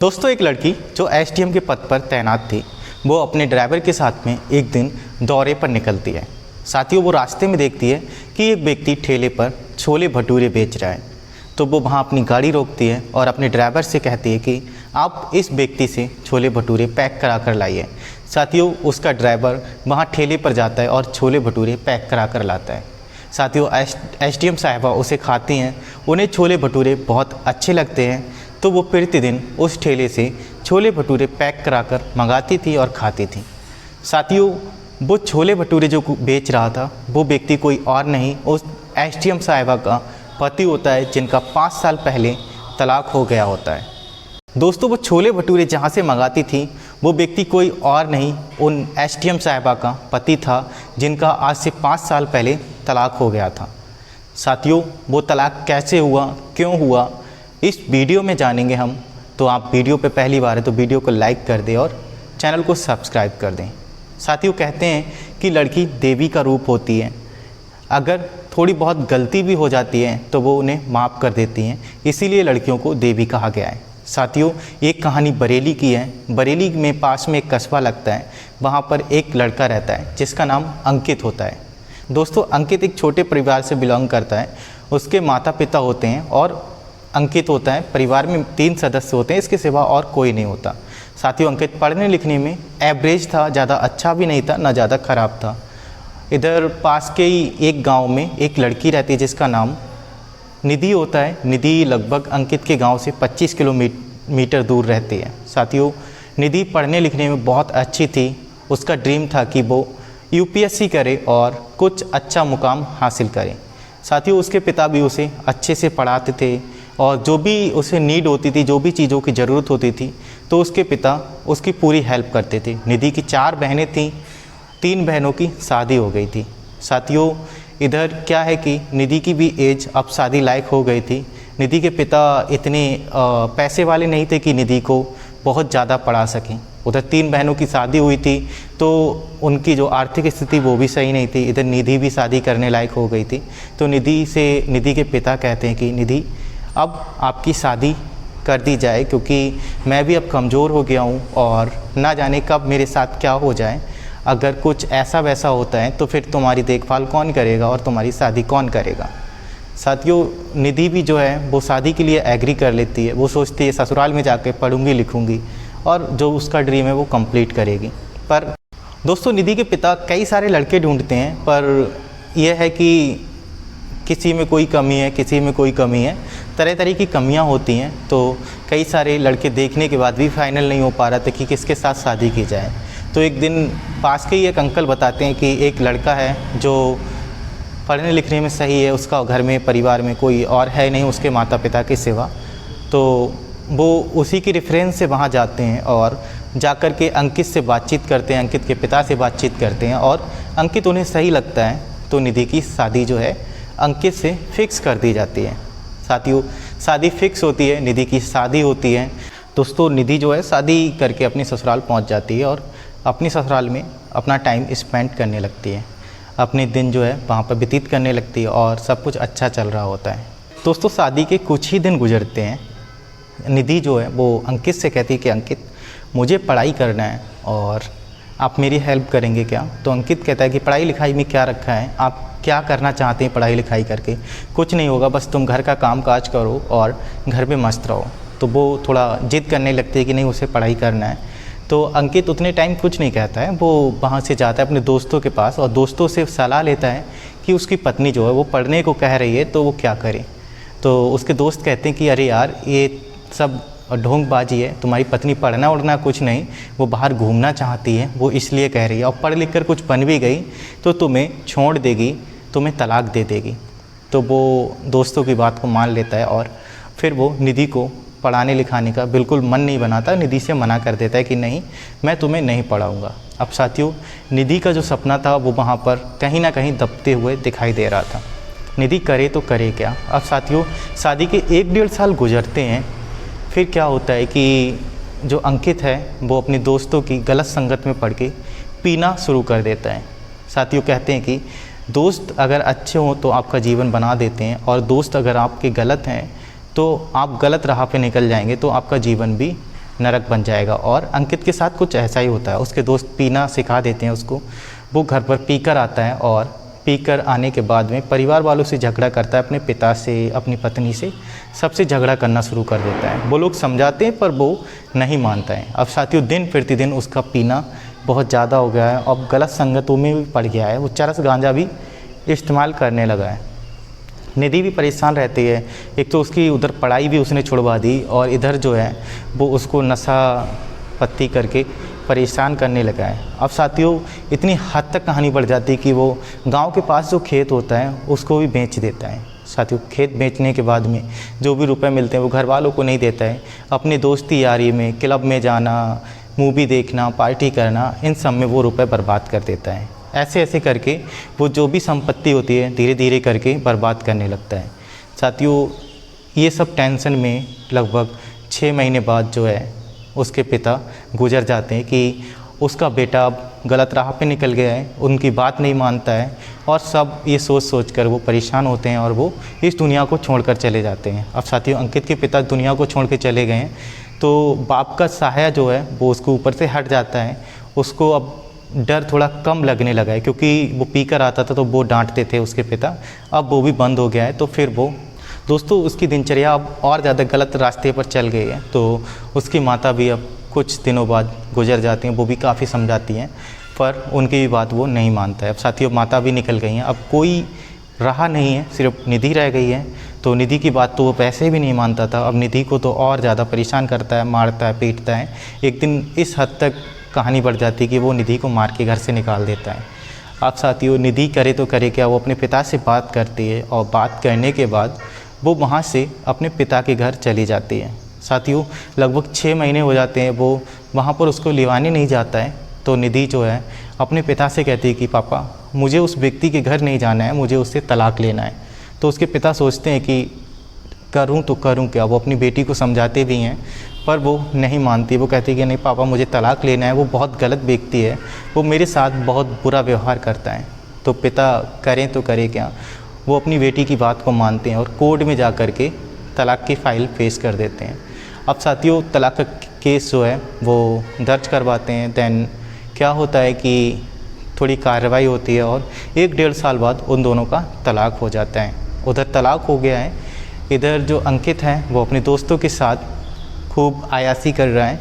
दोस्तों, एक लड़की जो एसडीएम के पद पर तैनात थी वो अपने ड्राइवर के साथ में एक दिन दौरे पर निकलती है। साथियों, वो रास्ते में देखती है कि एक व्यक्ति ठेले पर छोले भटूरे बेच रहा है। तो वो वहाँ अपनी गाड़ी रोकती है और अपने ड्राइवर से कहती है कि आप इस व्यक्ति से छोले भटूरे पैक करा कर लाइए। साथियों, उसका ड्राइवर वहाँ ठेले पर जाता है और छोले भटूरे पैक करा कर लाता है। साथियों, एसडीएम साहिबा उसे खाती हैं। उन्हें छोले भटूरे बहुत अच्छे लगते हैं, तो वो प्रतिदिन उस ठेले से छोले भटूरे पैक कराकर मंगाती थी और खाती थी। साथियों, वो छोले भटूरे जो बेच रहा था वो व्यक्ति कोई और नहीं, उस एसडीएम साहिबा का पति होता है, जिनका 5 साल पहले तलाक हो गया होता है। दोस्तों, वो छोले भटूरे जहाँ से मंगाती थी वो व्यक्ति कोई और नहीं, उन एसडीएम साहिबा का पति था, जिनका आज से 5 साल पहले तलाक हो गया था। साथियों, वो तलाक कैसे हुआ, क्यों हुआ, इस वीडियो में जानेंगे हम। तो आप वीडियो पे पहली बार है तो वीडियो को लाइक कर दें और चैनल को सब्सक्राइब कर दें। साथियों, कहते हैं कि लड़की देवी का रूप होती है। अगर थोड़ी बहुत गलती भी हो जाती है तो वो उन्हें माफ़ कर देती हैं, इसीलिए लड़कियों को देवी कहा गया है। साथियों, एक कहानी बरेली की है। बरेली में पास में एक कस्बा लगता है, वहाँ पर एक लड़का रहता है जिसका नाम अंकित होता है। दोस्तों, अंकित एक छोटे परिवार से बिलोंग करता है। उसके माता पिता होते हैं और अंकित होता है। परिवार में 3 सदस्य होते हैं, इसके सिवा और कोई नहीं होता। साथियों, अंकित पढ़ने लिखने में एवरेज था, ज़्यादा अच्छा भी नहीं था ना ज़्यादा ख़राब था। इधर पास के ही एक गांव में एक लड़की रहती है जिसका नाम निधि होता है। निधि लगभग अंकित के गांव से 25 किलोमीटर दूर रहती है। साथियों, निधि पढ़ने लिखने में बहुत अच्छी थी। उसका ड्रीम था कि वो यूपीएससी करे और कुछ अच्छा मुकाम हासिल करे। साथियों, उसके पिता भी उसे अच्छे से पढ़ाते थे और जो भी उसे नीड होती थी, जो भी चीज़ों की ज़रूरत होती थी, तो उसके पिता उसकी पूरी हेल्प करते थे। निधि की 4 बहनें थीं, 3 बहनों की शादी हो गई थी। साथियों, इधर क्या है कि निधि की भी एज अब शादी लायक हो गई थी। निधि के पिता इतने पैसे वाले नहीं थे कि निधि को बहुत ज़्यादा पढ़ा सकें। उधर 3 बहनों की शादी हुई थी तो उनकी जो आर्थिक स्थिति वो भी सही नहीं थी। इधर निधि भी शादी करने लायक हो गई थी। तो निधि के पिता कहते हैं कि निधि, अब आपकी शादी कर दी जाए, क्योंकि मैं भी अब कमज़ोर हो गया हूँ और ना जाने कब मेरे साथ क्या हो जाए। अगर कुछ ऐसा वैसा होता है तो फिर तुम्हारी देखभाल कौन करेगा और तुम्हारी शादी कौन करेगा। साथियों, निधि भी जो है वो शादी के लिए एग्री कर लेती है। वो सोचती है ससुराल में जाके पढ़ूंगी लिखूंगी और जो उसका ड्रीम है वो कंप्लीट करेगी। पर दोस्तों, निधि के पिता कई सारे लड़के ढूंढते हैं, पर यह है कि किसी में कोई कमी है, किसी में कोई कमी है, तरह तरह की कमियां होती हैं। तो कई सारे लड़के देखने के बाद भी फाइनल नहीं हो पा रहा था कि किसके साथ शादी की जाए। तो एक दिन पास के ही एक अंकल बताते हैं कि एक लड़का है जो पढ़ने लिखने में सही है, उसका घर में परिवार में कोई और है नहीं उसके माता पिता के सिवा। तो वो उसी की रेफरेंस से वहाँ जाते हैं और जाकर के अंकित से बातचीत करते हैं, अंकित के पिता से बातचीत करते हैं और अंकित उन्हें सही लगता है। तो निधि की शादी जो है अंकित से फिक्स कर दी जाती है। साथियों, शादी फिक्स होती है, निधि की शादी होती है। दोस्तों, निधि जो है शादी करके अपनी ससुराल पहुंच जाती है और अपनी ससुराल में अपना टाइम स्पेंड करने लगती है। अपने दिन जो है वहाँ पर व्यतीत करने लगती है और सब कुछ अच्छा चल रहा होता है। दोस्तों, शादी के कुछ ही दिन गुजरते हैं। निधि जो है वो अंकित से कहती है कि अंकित, मुझे पढ़ाई करना है और आप मेरी हेल्प करेंगे क्या। तो अंकित कहता है कि पढ़ाई लिखाई में क्या रखा है, आप क्या करना चाहते हैं पढ़ाई लिखाई करके। कुछ नहीं होगा, बस तुम घर का काम काज करो और घर में मस्त रहो। तो वो थोड़ा जिद करने लगती है कि नहीं, उसे पढ़ाई करना है। तो अंकित उतने टाइम कुछ नहीं कहता है, वो वहाँ से जाता है अपने दोस्तों के पास और दोस्तों से सलाह लेता है कि उसकी पत्नी जो है वो पढ़ने को कह रही है तो वो क्या करे। तो उसके दोस्त कहते हैं कि अरे यार, ये सब ढोंगबाजी है, तुम्हारी पत्नी पढ़ना उड़ना कुछ नहीं, वो बाहर घूमना चाहती है, वो इसलिए कह रही है, और पढ़ लिख कर कुछ बन भी गई तो तुम्हें छोड़ देगी, तुम्हें तलाक दे देगी। तो वो दोस्तों की बात को मान लेता है और फिर वो निधि को पढ़ाने लिखाने का बिल्कुल मन नहीं बनाता, निधि से मना कर देता है कि नहीं, मैं तुम्हें नहीं पढ़ाऊँगा। अब साथियों, निधि का जो सपना था वो वहाँ पर कहीं ना कहीं दबते हुए दिखाई दे रहा था। निधि करे तो करे क्या। अब साथियों, शादी के 1-1.5 साल गुजरते हैं। फिर क्या होता है कि जो अंकित है वो अपने दोस्तों की गलत संगत में पड़ के पीना शुरू कर देता है। साथियों, कहते हैं कि दोस्त अगर अच्छे हों तो आपका जीवन बना देते हैं और दोस्त अगर आपके गलत हैं तो आप गलत राह पे निकल जाएंगे तो आपका जीवन भी नरक बन जाएगा। और अंकित के साथ कुछ ऐसा ही होता है, उसके दोस्त पीना सिखा देते हैं उसको। वो घर पर पीकर आता है और पीकर आने के बाद में परिवार वालों से झगड़ा करता है, अपने पिता से, अपनी पत्नी से, सबसे झगड़ा करना शुरू कर देता है। वो लोग समझाते हैं पर वो नहीं मानता है। अब साथियों दिन प्रतिदिन उसका पीना बहुत ज़्यादा हो गया है, अब गलत संगतों में भी पड़ गया है, वो चरस गांजा भी इस्तेमाल करने लगा है। निधि भी परेशान रहती है, एक तो उसकी उधर पढ़ाई भी उसने छुड़वा दी और इधर जो है वो उसको नशा पत्ती करके परेशान करने लगा है। अब साथियों इतनी हद तक कहानी बढ़ जाती है कि वो गांव के पास जो खेत होता है उसको भी बेच देता है। साथियों खेत बेचने के बाद में जो भी रुपए मिलते हैं वो घर वालों को नहीं देता है, अपने दोस्ती यारी में, क्लब में जाना, मूवी देखना, पार्टी करना, इन सब में वो रुपए बर्बाद कर देता है। ऐसे ऐसे करके वो जो भी संपत्ति होती है धीरे धीरे करके बर्बाद करने लगता है। साथियों ये सब टेंशन में लगभग 6 महीने बाद जो है उसके पिता गुजर जाते हैं कि उसका बेटा अब गलत राह पे निकल गया है, उनकी बात नहीं मानता है और सब ये सोच सोच कर वो परेशान होते हैं और वो इस दुनिया को छोड़कर चले जाते हैं। अब साथियों अंकित के पिता दुनिया को छोड़ के चले गए हैं तो बाप का साया जो है वो उसके ऊपर से हट जाता है। उसको अब डर थोड़ा कम लगने लगा है, क्योंकि वो पी कर आता था तो वो डांटते थे उसके पिता, अब वो भी बंद हो गया है। तो फिर वो दोस्तों उसकी दिनचर्या अब और ज़्यादा गलत रास्ते पर चल गई है। तो उसकी माता भी अब कुछ दिनों बाद गुजर जाती हैं, वो भी काफ़ी समझाती हैं पर उनकी भी बात वो नहीं मानता है। अब साथियों माता भी निकल गई हैं, अब कोई रहा नहीं है, सिर्फ निधि रह गई है। तो निधि की बात तो वो वैसे भी नहीं मानता था, अब निधि को तो और ज़्यादा परेशान करता है, मारता है, पीटता है। एक दिन इस हद तक कहानी बढ़ जाती है कि वो निधि को मार के घर से निकाल देता है। अब साथियों निधि करे तो करे क्या, वो अपने पिता से बात करती है और बात करने के बाद वो वहाँ से अपने पिता के घर चली जाती है। साथियों लगभग 6 महीने हो जाते हैं, वो वहाँ पर उसको लिवाने नहीं जाता है। तो निधि जो है अपने पिता से कहती है कि पापा मुझे उस व्यक्ति के घर नहीं जाना है, मुझे उससे तलाक लेना है। तो उसके पिता सोचते हैं कि करूं तो करूं क्या, वो अपनी बेटी को समझाते भी हैं पर वो नहीं मानती। वो कहती है कि नहीं पापा मुझे तलाक लेना है, वो बहुत गलत व्यक्ति है, वो मेरे साथ बहुत बुरा व्यवहार करता है। तो पिता करें तो करें क्या, वो अपनी बेटी की बात को मानते हैं और कोर्ट में जा कर के तलाक की फ़ाइल पेश कर देते हैं। अब साथियों तलाक का केस जो है वो दर्ज करवाते हैं। दैन क्या होता है कि थोड़ी कार्रवाई होती है और 1-1.5 साल बाद उन दोनों का तलाक हो जाता है। उधर तलाक हो गया है, इधर जो अंकित है वो अपने दोस्तों के साथ खूब आयासी कर रहा है।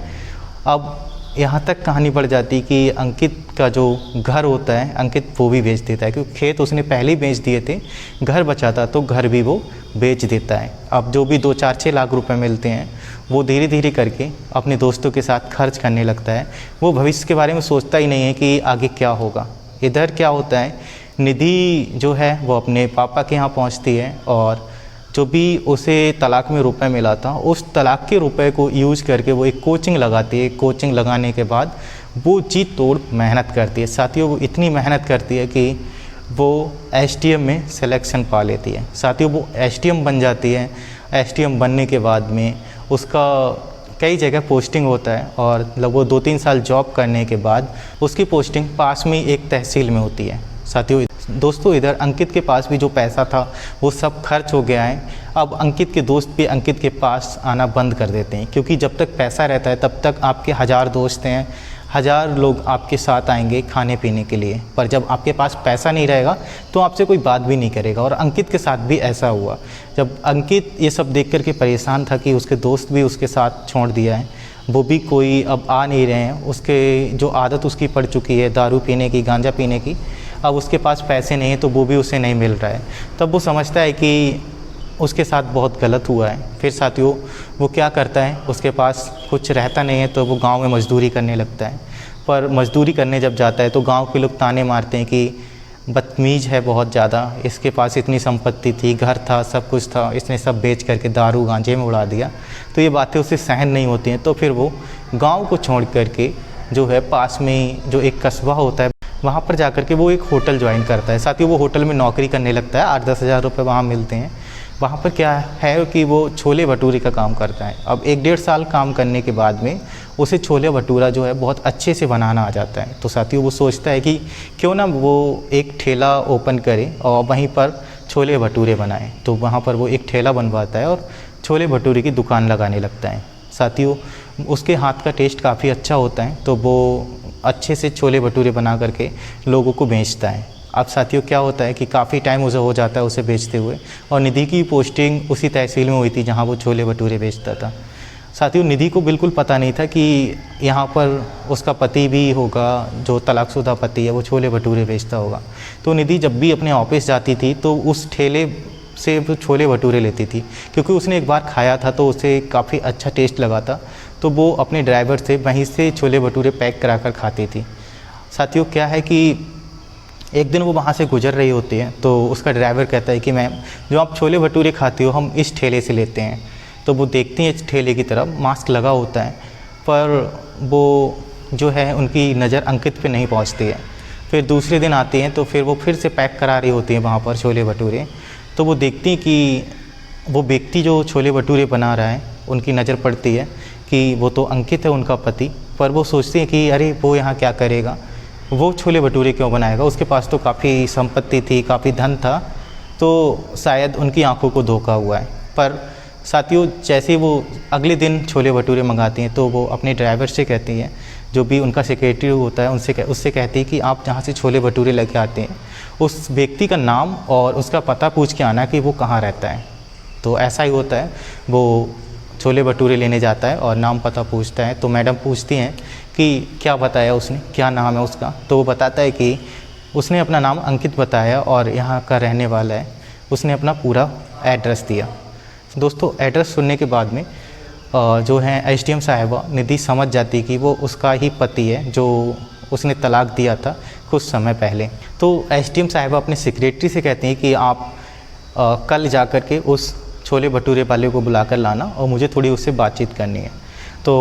अब यहाँ तक कहानी बढ़ जाती कि अंकित का जो घर होता है अंकित वो भी बेच देता है, क्योंकि खेत उसने पहले ही बेच दिए थे, घर बचा था तो घर भी वो बेच देता है। अब जो भी 2-4-6 लाख रुपए मिलते हैं वो धीरे धीरे करके अपने दोस्तों के साथ खर्च करने लगता है। वो भविष्य के बारे में सोचता ही नहीं है कि आगे क्या होगा। इधर क्या होता है, निधि जो है वो अपने पापा के यहाँ पहुँचती है और जो भी उसे तलाक में रुपए मिला था उस तलाक के रुपए को यूज़ करके वो एक कोचिंग लगाती है। कोचिंग लगाने के बाद वो जी तोड़ मेहनत करती है। साथियों वो इतनी मेहनत करती है कि वो एसटीएम में सिलेक्शन पा लेती है। साथियों वो एसटीएम बन जाती है। एसटीएम बनने के बाद में उसका कई जगह पोस्टिंग होता है और लगभग 2-3 साल जॉब करने के बाद उसकी पोस्टिंग पास में एक तहसील में होती है। साथियों दोस्तों इधर अंकित के पास भी जो पैसा था वो सब खर्च हो गया है। अब अंकित के दोस्त भी अंकित के पास आना बंद कर देते हैं, क्योंकि जब तक पैसा रहता है तब तक आपके 1000 दोस्त हैं, 1000 लोग आपके साथ आएंगे खाने पीने के लिए। पर जब आपके पास पैसा नहीं रहेगा तो आपसे कोई बात भी नहीं करेगा। और अंकित के साथ भी ऐसा हुआ। जब अंकित ये सब देख कर के परेशान था कि उसके दोस्त भी उसके साथ छोड़ दिया है, वो भी कोई अब आ नहीं रहे हैं, उसके जो आदत उसकी पड़ चुकी है दारू पीने की, गांजा पीने की, अब उसके पास पैसे नहीं हैं तो वो भी उसे नहीं मिल रहा है। तब वो समझता है कि उसके साथ बहुत गलत हुआ है। फिर साथियों वो क्या करता है, उसके पास कुछ रहता नहीं है तो वो गांव में मज़दूरी करने लगता है। पर मज़दूरी करने जब जाता है तो गांव के लोग ताने मारते हैं कि बदतमीज़ है बहुत ज़्यादा, इसके पास इतनी संपत्ति थी, घर था, सब कुछ था, इसने सब बेच करके दारू गांजे में उड़ा दिया। तो ये बातें उसे सहन नहीं होती हैं। तो फिर वो गाँव को छोड़ करके जो है पास में जो एक कस्बा होता है वहाँ पर जाकर के वो एक होटल ज्वाइन करता है। साथ ही वो होटल में नौकरी करने लगता है, 8-10 हज़ार रुपये वहाँ मिलते हैं। वहाँ पर क्या है कि वो छोले भटूरे का काम करता है। अब 1-1.5 साल काम करने के बाद में उसे छोले भटूरा जो है बहुत अच्छे से बनाना आ जाता है। तो साथियों वो सोचता है कि क्यों ना वो एक ठेला ओपन करे और वहीं पर छोले भटूरे बनाए। तो वहाँ पर वो एक ठेला बनवाता है और छोले भटूरे की दुकान लगाने लगता है। साथियों उसके हाथ का टेस्ट काफ़ी अच्छा होता है, तो वो अच्छे से छोले भटूरे बना करके लोगों को बेचता है। अब साथियों क्या होता है कि काफ़ी टाइम उसे हो जाता है उसे बेचते हुए, और निधि की पोस्टिंग उसी तहसील में हुई थी जहाँ वो छोले भटूरे बेचता था। साथियों निधि को बिल्कुल पता नहीं था कि यहाँ पर उसका पति भी होगा, जो तलाकशुदा पति है वो छोले भटूरे बेचता होगा। तो निधि जब भी अपने ऑफिस जाती थी तो उस ठेले से वो छोले भटूरे लेती थी, क्योंकि उसने एक बार खाया था तो उसे काफ़ी अच्छा टेस्ट लगा था, तो वो अपने ड्राइवर से वहीं से छोले भटूरे पैक करा कर खाती थी। साथियों क्या है कि एक दिन वो वहाँ से गुजर रही होती है, तो उसका ड्राइवर कहता है कि मैम जो आप छोले भटूरे खाती हो हम इस ठेले से लेते हैं। तो वो देखती हैं इस ठेले की तरफ, मास्क लगा होता है, पर वो जो है उनकी नज़र अंकित पे नहीं पहुँचती है। फिर दूसरे दिन आती हैं तो फिर वो फिर से पैक करा रही होती है वहाँ पर छोले भटूरे, तो वो देखती हैं कि वो व्यक्ति जो छोले भटूरे बना रहा है उनकी नज़र पड़ती है कि वो तो अंकित है उनका पति, पर वो सोचती हैं कि अरे वो यहाँ क्या करेगा, वो छोले भटूरे क्यों बनाएगा, उसके पास तो काफ़ी संपत्ति थी, काफ़ी धन था, तो शायद उनकी आंखों को धोखा हुआ है। पर साथियों जैसे वो अगले दिन छोले भटूरे मंगाती हैं तो वो अपने ड्राइवर से कहती हैं, जो भी उनका सेक्रेटरी होता है उससे कहती है कि आप जहाँ से छोले भटूरे लेके आते हैं उस व्यक्ति का नाम और उसका पता पूछ के आना कि वो कहाँ रहता है। तो ऐसा ही होता है, वो छोले भटूरे लेने जाता है और नाम पता पूछता है। तो मैडम पूछती हैं कि क्या बताया उसने, क्या नाम है उसका, तो वो बताता है कि उसने अपना नाम अंकित बताया और यहाँ का रहने वाला है। उसने अपना पूरा एड्रेस दिया। दोस्तों एड्रेस सुनने के बाद में जो है एसडीएम साहिबा निधि समझ जाती कि वो उसका ही पति है जो उसने तलाक दिया था कुछ समय पहले। तो एसडीएम साहिबा अपने सेक्रेटरी से कहते हैं कि आप कल जा कर के उस छोले भटूरे वाले को बुला कर लाना और मुझे थोड़ी उससे बातचीत करनी है। तो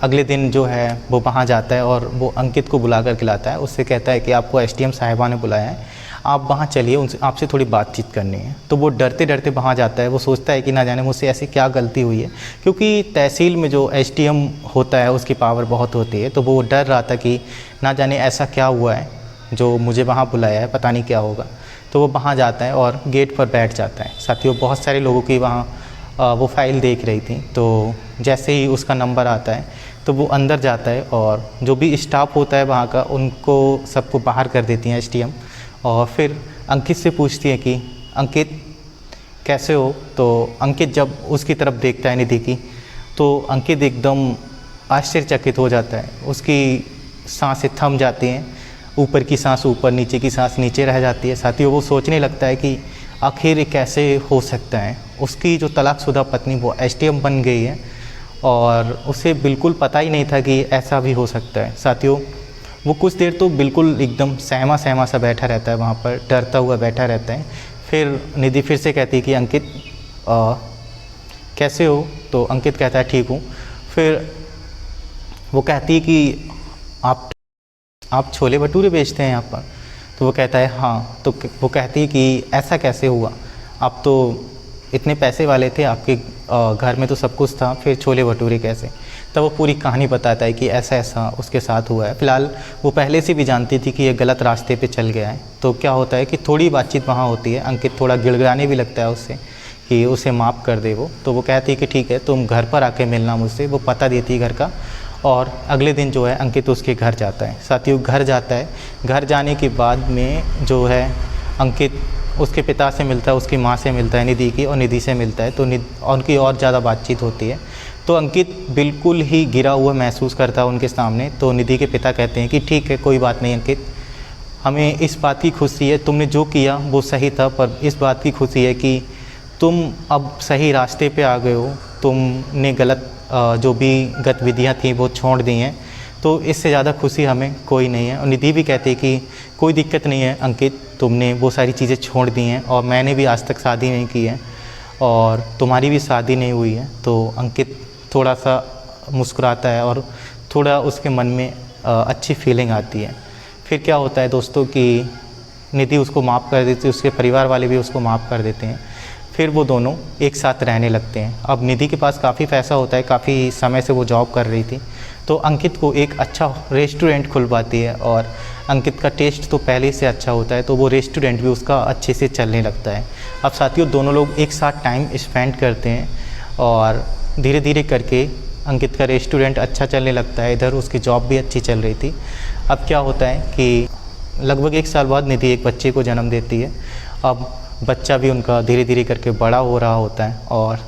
अगले दिन जो है वो वहाँ जाता है और वो अंकित को बुला कर के लाता है। उससे कहता है कि आपको एसडीएम साहिबा ने बुलाया है, आप वहाँ चलिए, उनसे आपसे थोड़ी बातचीत करनी है। तो वो डरते डरते वहाँ जाता है। वो सोचता है कि ना जाने मुझसे ऐसी क्या गलती हुई है, क्योंकि तहसील में जो एसडीएम होता है उसकी पावर बहुत होती है। तो वो डर रहा था कि ना जाने ऐसा क्या हुआ है जो मुझे वहाँ बुलाया है, पता नहीं क्या होगा। तो वो वहाँ जाता है और गेट पर बैठ जाता है। साथियों बहुत सारे लोगों की वहाँ वो फाइल देख रही थी। तो जैसे ही उसका नंबर आता है तो वो अंदर जाता है और जो भी स्टाफ होता है वहाँ का उनको सबको बाहर कर देती हैं एसडीएम। और फिर अंकित से पूछती है कि अंकित कैसे हो। तो अंकित जब उसकी तरफ देखता है निधि की, तो अंकित एकदम आश्चर्यचकित हो जाता है। उसकी सांसें थम जाती हैं, ऊपर की सांस ऊपर, नीचे की सांस नीचे रह जाती है। साथियों वो सोचने लगता है कि आखिर ये कैसे हो सकता है। उसकी जो तलाकशुदा पत्नी वो एसडीएम बन गई है और उसे बिल्कुल पता ही नहीं था कि ऐसा भी हो सकता है। साथियों वो कुछ देर तो बिल्कुल एकदम सहमा सहमा सा बैठा रहता है, वहाँ पर डरता हुआ बैठा रहता है। फिर निधि फिर से कहती है कि अंकित कैसे हो। तो अंकित कहता है ठीक हूँ। फिर वो कहती है कि आप छोले भटूरे बेचते हैं यहाँ पर। तो वो कहता है हाँ। तो वो कहती है कि ऐसा कैसे हुआ, आप तो इतने पैसे वाले थे, आपके घर में तो सब कुछ था, फिर छोले भटूरे कैसे। तब वो पूरी कहानी बताता है कि ऐसा ऐसा उसके साथ हुआ है। फ़िलहाल वो पहले से भी जानती थी कि ये गलत रास्ते पे चल गया है। तो क्या होता है कि थोड़ी बातचीत वहाँ होती है। अंकित थोड़ा गिड़गिड़ाने भी लगता है उससे कि उसे माफ़ कर दे वो। तो वो कहती है कि ठीक है तुम घर पर आके मिलना मुझसे। वो पता देती है घर का और अगले दिन जो है अंकित उसके घर जाता है। साथियों घर जाता है। घर जाने के बाद में जो है अंकित उसके पिता से मिलता है, उसकी माँ से मिलता है निधि की, और निधि से मिलता है। तो उनकी और ज़्यादा बातचीत होती है। तो अंकित बिल्कुल ही गिरा हुआ महसूस करता है उनके सामने। तो निधि के पिता कहते हैं कि ठीक है कोई बात नहीं अंकित, हमें इस बात की खुशी है, तुमने जो किया वो सही था, पर इस बात की खुशी है कि तुम अब सही रास्ते पे आ गए हो। तुमने गलत जो भी गतिविधियाँ थी वो छोड़ दी हैं। तो इससे ज़्यादा खुशी हमें कोई नहीं है। और निधि भी कहती है कि कोई दिक्कत नहीं है अंकित, तुमने वो सारी चीज़ें छोड़ दी हैं और मैंने भी आज तक शादी नहीं की है और तुम्हारी भी शादी नहीं हुई है। तो अंकित थोड़ा सा मुस्कुराता है और थोड़ा उसके मन में अच्छी फीलिंग आती है। फिर क्या होता है दोस्तों कि निधि उसको माफ़ कर देती है, उसके परिवार वाले भी उसको माफ़ कर देते हैं। फिर वो दोनों एक साथ रहने लगते हैं। अब निधि के पास काफ़ी पैसा होता है, काफ़ी समय से वो जॉब कर रही थी। तो अंकित को एक अच्छा रेस्टोरेंट खुलवाती है और अंकित का टेस्ट तो पहले से अच्छा होता है, तो वो रेस्टोरेंट भी उसका अच्छे से चलने लगता है। अब साथियों दोनों लोग एक साथ टाइम स्पेंड करते हैं और धीरे धीरे करके अंकित का रेस्टोरेंट अच्छा चलने लगता है, इधर उसकी जॉब भी अच्छी चल रही थी। अब क्या होता है कि लगभग 1 साल बाद निधि एक बच्चे को जन्म देती है। अब बच्चा भी उनका धीरे धीरे करके बड़ा हो रहा होता है और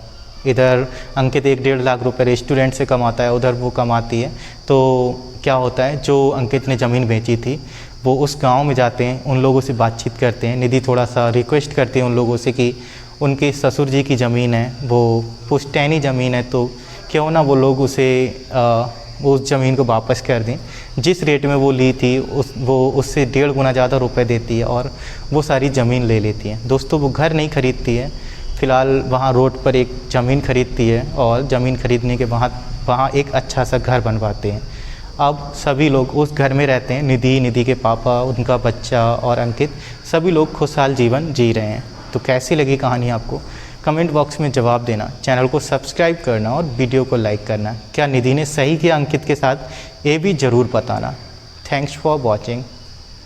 इधर अंकित 1-1.5 लाख रुपए रेस्टोरेंट से कमाता है, उधर वो कमाती है। तो क्या होता है, जो अंकित ने ज़मीन बेची थी वो उस गांव में जाते हैं, उन लोगों से बातचीत करते हैं। निधि थोड़ा सा रिक्वेस्ट करती है उन लोगों से कि उनके ससुर जी की ज़मीन है, वो पुश्तैनी ज़मीन है, तो क्यों ना वो लोग उस ज़मीन को वापस कर दें। जिस रेट में वो ली थी वो उससे 1.5 गुना ज़्यादा रुपए देती है और वो सारी ज़मीन ले लेती है। दोस्तों, वो घर नहीं खरीदती है, फ़िलहाल वहाँ रोड पर एक ज़मीन खरीदती है और ज़मीन खरीदने के बाद वहाँ एक अच्छा सा घर बनवाते हैं। अब सभी लोग उस घर में रहते हैं, निधि के पापा, उनका बच्चा और अंकित, सभी लोग खुशहाल जीवन जी रहे हैं। तो कैसी लगी कहानी आपको, कमेंट बॉक्स में जवाब देना, चैनल को सब्सक्राइब करना और वीडियो को लाइक करना। क्या निधि ने सही किया अंकित के साथ, ये भी ज़रूर बताना। Thanks for watching.